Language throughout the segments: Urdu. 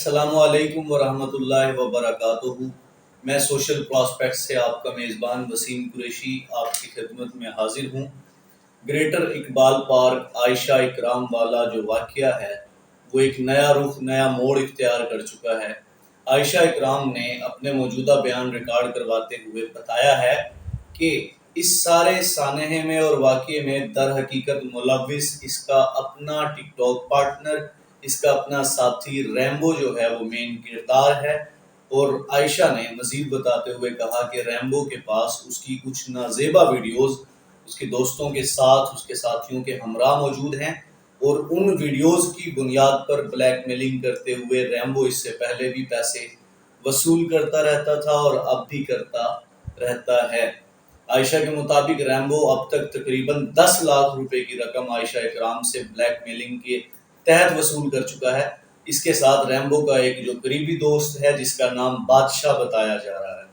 السلام علیکم ورحمۃ اللہ وبرکاتہ۔ میں سوشل پراسپیکٹ سے آپ کا میزبان وسیم قریشی آپ کی خدمت میں حاضر ہوں۔ گریٹر اقبال پارک عائشہ اکرام والا جو واقعہ ہے وہ ایک نیا رخ، نیا موڑ اختیار کر چکا ہے۔ عائشہ اکرام نے اپنے موجودہ بیان ریکارڈ کرواتے ہوئے بتایا ہے کہ اس سارے سانحے میں اور واقعے میں در حقیقت ملوث اس کا اپنا ٹک ٹاک پارٹنر، اس کا اپنا ساتھی ریمبو جو ہے وہ مین کردار ہے۔ اور عائشہ نے مزید بتاتے ہوئے کہا کہ ریمبو کے پاس اس کی کچھ نازیبا ویڈیوز اس کے دوستوں کے ساتھ، اس کے ساتھیوں کے ہمراہ موجود ہیں، اور ان ویڈیوز کی بنیاد پر بلیک میلنگ کرتے ہوئے ریمبو اس سے پہلے بھی پیسے وصول کرتا رہتا تھا اور اب بھی کرتا رہتا ہے۔ عائشہ کے مطابق ریمبو اب تک تقریباً 10 لاکھ روپے کی رقم عائشہ اکرام سے بلیک میلنگ کے تحت وصول کر چکا ہے۔ اس کے ساتھ ریمبو کا ایک جو قریبی دوست ہے جس کا نام بادشاہ بتایا جا رہا ہے،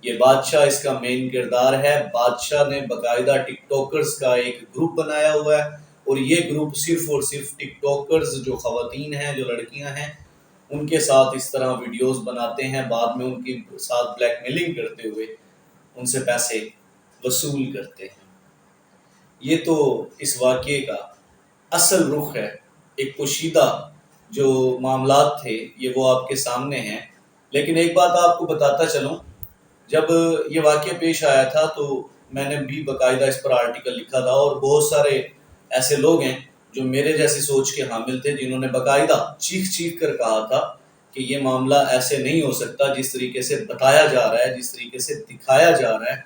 یہ بادشاہ اس کا مین کردار ہے۔ بادشاہ نے باقاعدہ ٹک ٹاکرز کا ایک گروپ بنایا ہوا ہے، اور یہ گروپ صرف اور صرف ٹک ٹاکرز جو خواتین ہیں، جو لڑکیاں ہیں، ان کے ساتھ اس طرح ویڈیوز بناتے ہیں، بعد میں ان کے ساتھ بلیک میلنگ کرتے ہوئے ان سے پیسے وصول کرتے ہیں۔ یہ تو اس واقعے کا اصل رخ ہے۔ ایک پوشیدہ جو معاملات تھے یہ وہ آپ کے سامنے ہیں، لیکن ایک بات آپ کو بتاتا چلوں، جب یہ واقعہ پیش آیا تھا تو میں نے بھی باقاعدہ اس پر آرٹیکل لکھا تھا، اور بہت سارے ایسے لوگ ہیں جو میرے جیسی سوچ کے حامل تھے، جنہوں نے باقاعدہ چیخ چیخ کر کہا تھا کہ یہ معاملہ ایسے نہیں ہو سکتا جس طریقے سے بتایا جا رہا ہے، جس طریقے سے دکھایا جا رہا ہے۔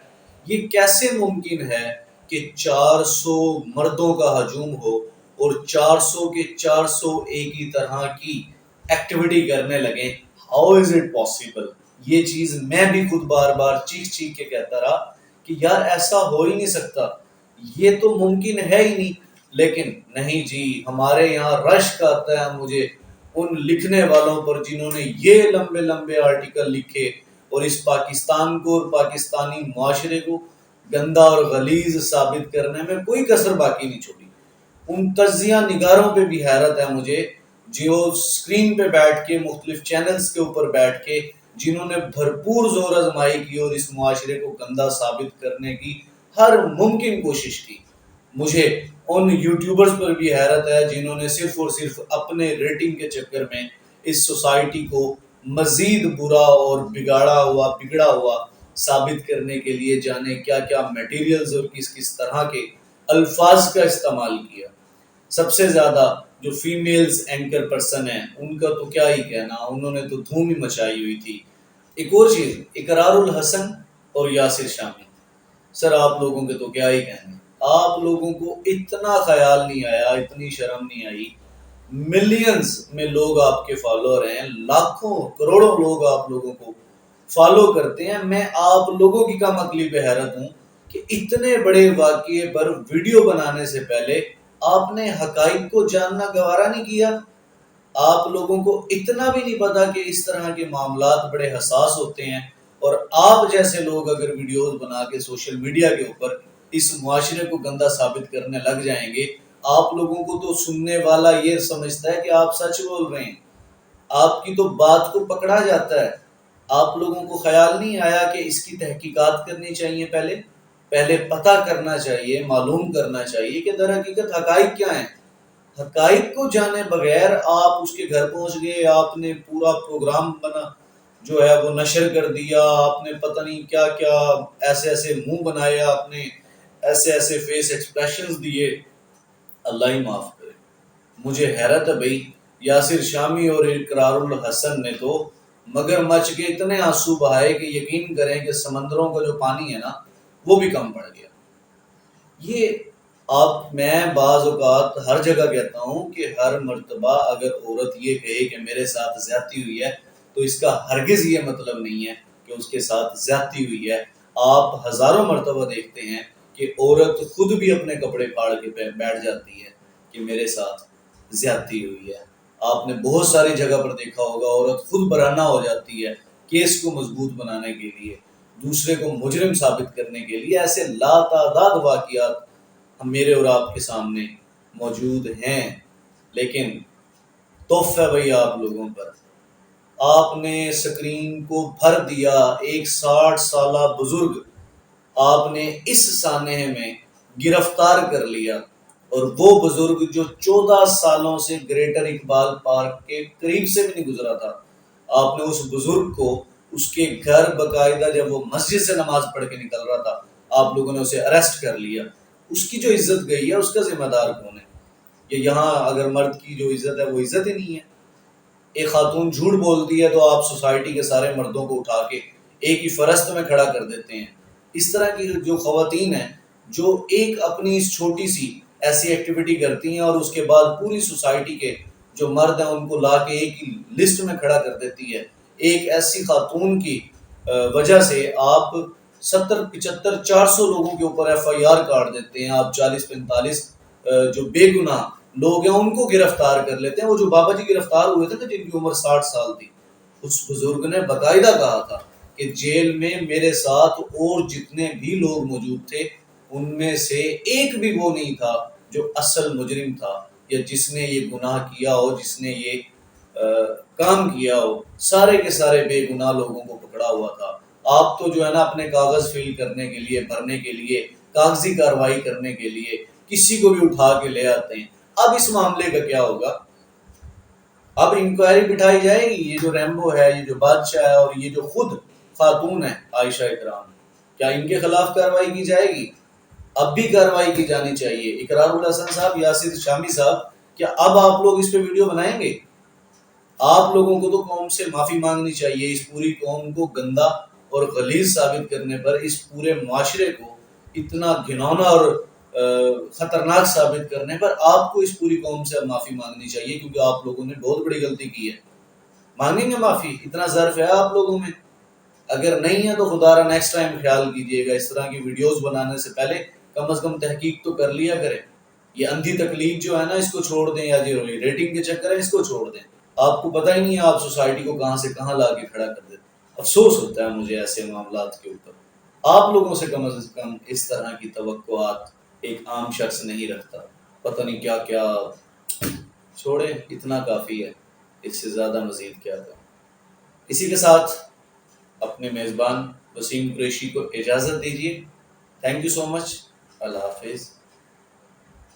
یہ کیسے ممکن ہے کہ 400 مردوں کا ہجوم ہو اور 400 کے 400 ایک ہی طرح کی ایکٹیویٹی کرنے لگیں؟ How is it possible? یہ چیز میں بھی خود بار بار چیخ چیخ کے کہتا رہا کہ یار ایسا ہو ہی نہیں سکتا، یہ تو ممکن ہے ہی نہیں۔ لیکن نہیں جی، ہمارے یہاں رشک آتا ہے مجھے ان لکھنے والوں پر جنہوں نے یہ لمبے لمبے آرٹیکل لکھے اور اس پاکستان کو اور پاکستانی معاشرے کو گندا اور غلیظ ثابت کرنے میں کوئی کسر باقی نہیں چھوڑی۔ ان تجزیہ نگاروں پہ بھی حیرت ہے مجھے، جو اسکرین پہ بیٹھ کے مختلف چینلز کے اوپر بیٹھ کے جنہوں نے بھرپور زور آزمائی کی اور اس معاشرے کو گندا ثابت کرنے کی ہر ممکن کوشش کی۔ مجھے ان یوٹیوبرز پر بھی حیرت ہے جنہوں نے صرف اور صرف اپنے ریٹنگ کے چکر میں اس سوسائٹی کو مزید برا اور بگڑا ہوا ثابت کرنے کے لیے جانے کیا کیا میٹیریلز اور کس کس طرح کے الفاظ کا استعمال کیا۔ سب سے زیادہ جو فیمیلز اینکر پرسن ہیں ان کا تو کیا ہی کہنا، انہوں نے تو دھوم ہی مچائی ہوئی تھی۔ ایک اور چیز، اقرار الحسن اور یاسر شامی، سر آپ لوگوں کے تو کیا ہی کہنے، آپ لوگوں کو اتنا خیال نہیں آیا، اتنی شرم نہیں آئی۔ ملینز میں لوگ آپ کے فالوور ہیں، لاکھوں کروڑوں لوگ آپ لوگوں کو فالو کرتے ہیں۔ میں آپ لوگوں کی کم عقلی پہ حیرت ہوں کہ اتنے بڑے واقعے پر ویڈیو بنانے سے پہلے آپ نے حقائق کو جاننا گوارا نہیں کیا۔ آپ لوگوں کو اتنا بھی نہیں پتا کہ اس طرح کے معاملات بڑے حساس ہوتے ہیں، اور آپ جیسے لوگ اگر ویڈیوز بنا کے سوشل میڈیا کے اوپر اس معاشرے کو گندا ثابت کرنے لگ جائیں گے، آپ لوگوں کو تو سننے والا یہ سمجھتا ہے کہ آپ سچ بول رہے ہیں، آپ کی تو بات کو پکڑا جاتا ہے۔ آپ لوگوں کو خیال نہیں آیا کہ اس کی تحقیقات کرنی چاہیے، پہلے پتہ کرنا چاہیے، معلوم کرنا چاہیے کہ در حقیقت حقائق کیا ہیں۔ حقائق کو جانے بغیر آپ اس کے گھر پہنچ گئے، آپ نے پورا پروگرام جو ہے وہ نشر کر دیا، آپ نے پتہ نہیں کیا کیا ایسے ایسے منہ بنائے، آپ نے ایسے ایسے فیس ایکسپریشنز دیے، اللہ ہی معاف کرے۔ مجھے حیرت ہے بھائی، یاسر شامی اور اقرار الحسن نے تو مگر مچ کے اتنے آنسو بہائے کہ یقین کریں کہ سمندروں کا جو پانی ہے نا وہ بھی کم پڑ گیا۔ میں بعض اوقات ہر جگہ کہتا ہوں کہ ہر مرتبہ اگر عورت یہ کہے کہ میرے ساتھ زیادتی ہوئی ہے تو اس کا ہرگز یہ مطلب نہیں ہے کہ اس کے ساتھ زیادتی ہوئی ہے۔ آپ ہزاروں مرتبہ دیکھتے ہیں کہ عورت خود بھی اپنے کپڑے پھاڑ کے بیٹھ جاتی ہے کہ میرے ساتھ زیادتی ہوئی ہے۔ آپ نے بہت ساری جگہ پر دیکھا ہوگا عورت خود برہنہ ہو جاتی ہے کیس کو مضبوط بنانے کے لیے، دوسرے کو مجرم ثابت کرنے کے لیے۔ ایسے لاتعداد واقعات میرے اور آپ کے سامنے موجود ہیں، لیکن توف ہے بھائی آپ لوگوں پر آپ نے اسکرین کو بھر دیا، ایک 60 سالہ بزرگ آپ نے اس سانحے میں گرفتار کر لیا، اور وہ بزرگ جو 14 سالوں سے گریٹر اقبال پارک کے قریب سے بھی نہیں گزرا تھا، آپ نے اس بزرگ کو اس کے گھر باقاعدہ جب وہ مسجد سے نماز پڑھ کے نکل رہا تھا آپ لوگوں نے اسے اریسٹ کر لیا۔ اس کی جو عزت گئی ہے اس کا ذمہ دار کون ہے؟ یہ یہاں اگر مرد کی جو عزت ہے وہ عزت ہی نہیں ہے۔ ایک خاتون جھوٹ بولتی ہے تو آپ سوسائٹی کے سارے مردوں کو اٹھا کے ایک ہی فرست میں کھڑا کر دیتے ہیں۔ اس طرح کی جو خواتین ہیں جو ایک اپنی اس چھوٹی سی ایسی ایکٹیویٹی کرتی ہیں اور اس کے بعد پوری سوسائٹی کے جو مرد ہیں ان کو لا کے ایک ہی لسٹ میں کھڑا کر دیتی ہے، ایک ایسی خاتون کی وجہ سے آپ 70 75 400 لوگوں کے اوپر FIR کاٹ دیتے ہیں، آپ 40 45 جو بے گناہ لوگ ہیں ان کو گرفتار کر لیتے ہیں۔ وہ جو بابا جی گرفتار ہوئے تھے نا جن کی عمر 60 سال تھی، اس بزرگ نے باقاعدہ کہا تھا کہ جیل میں میرے ساتھ اور جتنے بھی لوگ موجود تھے ان میں سے ایک بھی وہ نہیں تھا جو اصل مجرم تھا یا جس نے یہ گناہ کیا ہو، جس نے یہ کام کیا ہو، سارے کے سارے بے گناہ لوگوں کو پکڑا ہوا تھا۔ آپ تو جو ہے نا اپنے کاغذ فل کرنے کے لیے، بھرنے کے لیے، کاغذی کارروائی کرنے کے لیے کسی کو بھی اٹھا کے لے آتے ہیں۔ اب اس معاملے کا کیا ہوگا؟ اب انکوائری بٹھائی جائے گی، یہ جو ریمبو ہے، یہ جو بادشاہ ہے اور یہ جو خود خاتون ہے عائشہ اکرام، کیا ان کے خلاف کارروائی کی جائے گی؟ اب بھی کارروائی کی جانی چاہیے۔ اقرار الحسن صاحب، یاسر شامی صاحب، کیا اب آپ لوگ اس پہ ویڈیو بنائیں گے؟ آپ لوگوں کو تو قوم سے معافی مانگنی چاہیے، اس پوری قوم کو گندا اور غلیظ ثابت کرنے پر، اس پورے معاشرے کو اتنا گھناؤنا اور خطرناک ثابت کرنے پر آپ کو اس پوری قوم سے معافی مانگنی چاہیے، کیونکہ آپ لوگوں نے بہت بڑی غلطی کی ہے۔ مانگیں گے معافی؟ اتنا ظرف ہے آپ لوگوں میں؟ اگر نہیں ہے تو خدا را نیکسٹ ٹائم خیال کیجیے گا، اس طرح کی ویڈیوز بنانے سے پہلے کم از کم تحقیق تو کر لیا کریں۔ یہ اندھی تقلید جو ہے نا اس کو چھوڑ دیں، یا جو ریٹنگ کے چکر ہے اس کو چھوڑ دیں۔ آپ کو پتہ ہی نہیں ہے آپ سوسائٹی کو کہاں سے کہاں لا کے کھڑا کر دیتے۔ افسوس ہوتا ہے مجھے ایسے معاملات کے اوپر۔ آپ لوگوں سے کم از کم اس طرح کی توقعات ایک عام شخص نہیں رکھتا۔ پتہ نہیں کیا کیا، چھوڑیں، اتنا کافی ہے، اس سے زیادہ مزید کیا تھا۔ اسی کے ساتھ اپنے میزبان وسیم قریشی کو اجازت دیجیے۔ تھینک یو سو مچ، اللہ حافظ۔